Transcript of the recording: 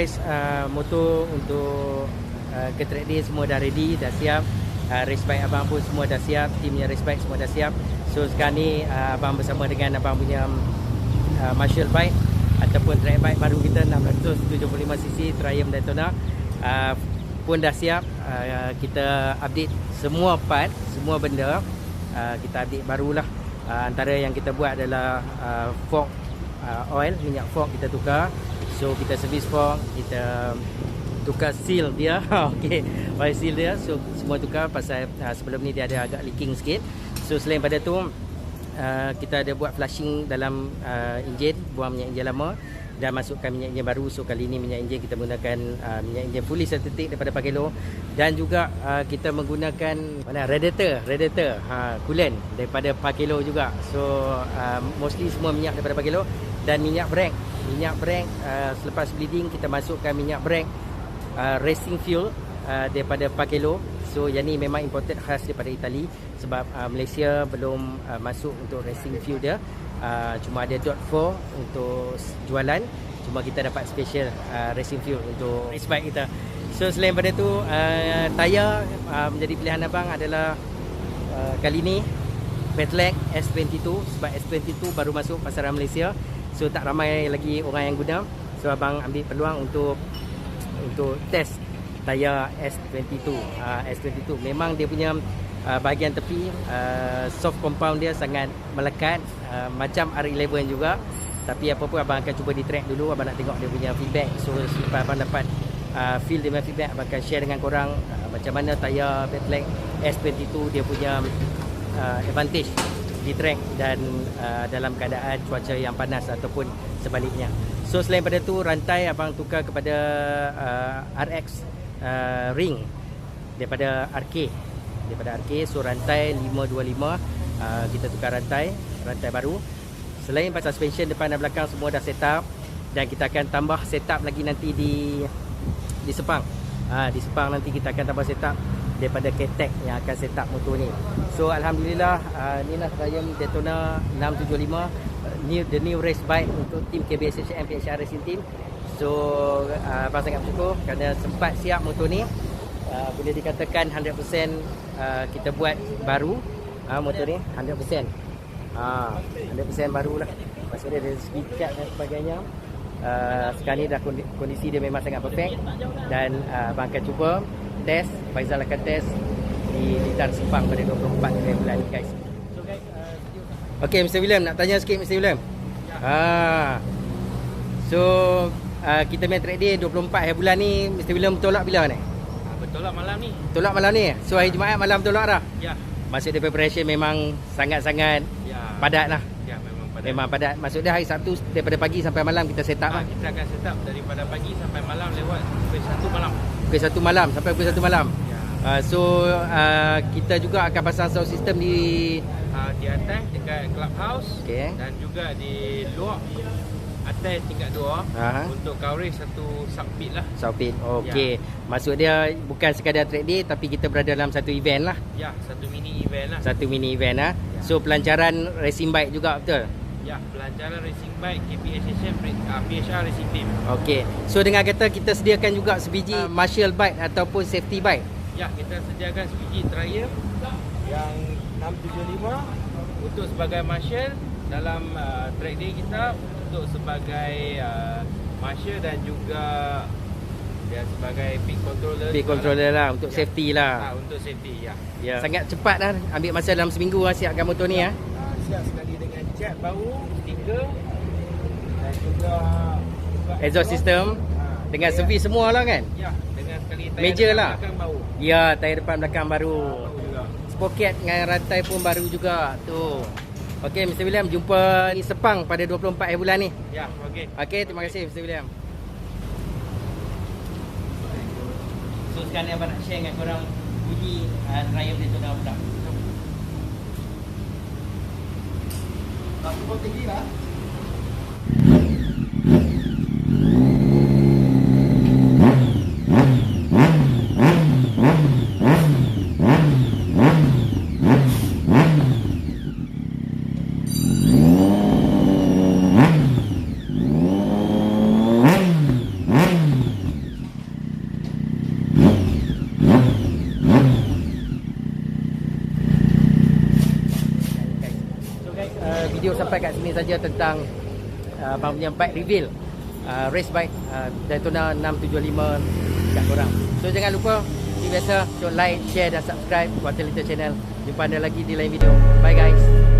race motor untuk ke track day semua dah ready, dah siap. Race bike abang pun semua dah siap, timnya race bike semua dah siap. So sekarang ni abang bersama dengan abang punya Marshall bike ataupun track bike baru kita 675cc Triumph Daytona pun dah siap. Kita update semua part, semua benda. Kita update barulah. Antara yang kita buat adalah fork oil, minyak fork kita tukar. So kita servis fork, kita tukar seal dia. Okey, oil seal dia. So semua tukar pasal sebelum ni dia ada agak leaking sikit. So selain pada tu kita ada buat flushing dalam enjin, buang minyak enjin lama dan masukkan minyak enjin baru. So kali ni minyak enjin kita menggunakan minyak enjin fully synthetic daripada Pagelo, dan juga kita menggunakan radiator coolant daripada Pagelo juga. So mostly semua minyak daripada Pagelo. Dan minyak brake selepas bleeding kita masukkan minyak brake racing fuel daripada Pagelo. So yang ni memang imported khas daripada Itali sebab Malaysia belum masuk untuk racing fuel dia. Cuma ada .4 untuk jualan. Cuma kita dapat special racing fuel untuk race bike kita. So selain pada tu tayar menjadi pilihan abang adalah kali ni Pedelec S22 sebab S22 baru masuk pasaran Malaysia. So tak ramai lagi orang yang guna. So abang ambil peluang untuk test tayar S22. S22 memang dia punya bahagian tepi soft compound dia sangat melekat, macam R11 juga. Tapi apa pun abang akan cuba di track dulu. Abang nak tengok dia punya feedback. So selepas abang dapat feel dia punya feedback, abang akan share dengan korang macam mana tayar Pedelec S22 dia punya advantage di track dan dalam keadaan cuaca yang panas ataupun sebaliknya. So selain pada tu, rantai abang tukar kepada RX ring daripada RK. So rantai 525 kita tukar rantai baru. Selain pasal suspension depan dan belakang semua dah set up, dan kita akan tambah set up lagi nanti di Sepang. Di Sepang nanti kita akan tambah set up daripada K-Tech yang akan set up motor ni. So alhamdulillah inilah Triumph Daytona 675, the new race bike untuk tim KBSHM PHR Racing Team. So abang sangat bersyukur kerana sempat siap motor ni. Boleh dikatakan 100% kita buat baru motor ni 100%. 100% barulah. Maksudnya dari segi cat dan sebagainya. Sekarang ni dah kondisi dia memang sangat perfect. Dan abang akan cuba test, Faizal akan test di Litar Sepang pada 24 bulan ni guys. So guys, okay, Mr. William, nak tanya sikit Mr. William. So kita main track day 24 hari bulan ni, Mr. William tolak bila ni? Tolak malam ni. Tolak malam ni? So hari Jumaat malam tolak dah? Ya. Maksud dia preparation memang sangat-sangat padat lah. Ya, memang padat. Memang padat. Maksudnya hari Sabtu daripada pagi sampai malam kita set up lah. Kita akan set up daripada pagi sampai malam lewat pukul 1 malam. Pukul 1 malam sampai pukul 1 malam. Ya. So kita juga akan pasang sound system di atas dekat clubhouse, dan juga di luar atas tingkat 2 untuk coverage satu subpit lah. Subpit, okey. Maksud dia bukan sekadar track day tapi kita berada dalam satu event lah. Ya, satu mini event lah. Satu mini event lah. Ya. So pelancaran racing bike juga, betul? Ya, pelancaran racing bike KPHSM PHR Racing Team. Okey. So dengan kata kita sediakan juga sebiji Marshall bike ataupun safety bike. Ya, kita sediakan sebiji Triumph yang 675 untuk sebagai Marshall dalam track day kita, untuk sebagai Marshall dan juga dia sebagai pit controller lah untuk safety lah. Untuk safety, ya. Sangat cepat lah, ambil masa dalam seminggu lah siapkan motor ni. Siap sekali dengan cat baru, stiker dan juga exhaust system dengan servis semua lah kan? Ya, dengan sekali tayar major depan lah. Belakang baru. Ya, tayar depan belakang baru. Juga. Sprocket dengan rantai pun baru juga tu. Okey, Mr. William, jumpa di Sepang pada 24 hari bulan ni. Ya, okey. Okey, terima kasih Mr. William. So sekarang ni abang nak share dengan korang bunyi Triumph Daytona pula. Tak cukup tinggi lah. sampai kat sini saja tentang abang punya bike reveal race bike Daytona 675 kat korang. So jangan lupa seperti biasa, like, share dan subscribe Water Little Channel. Jumpa anda lagi di lain video. Bye guys.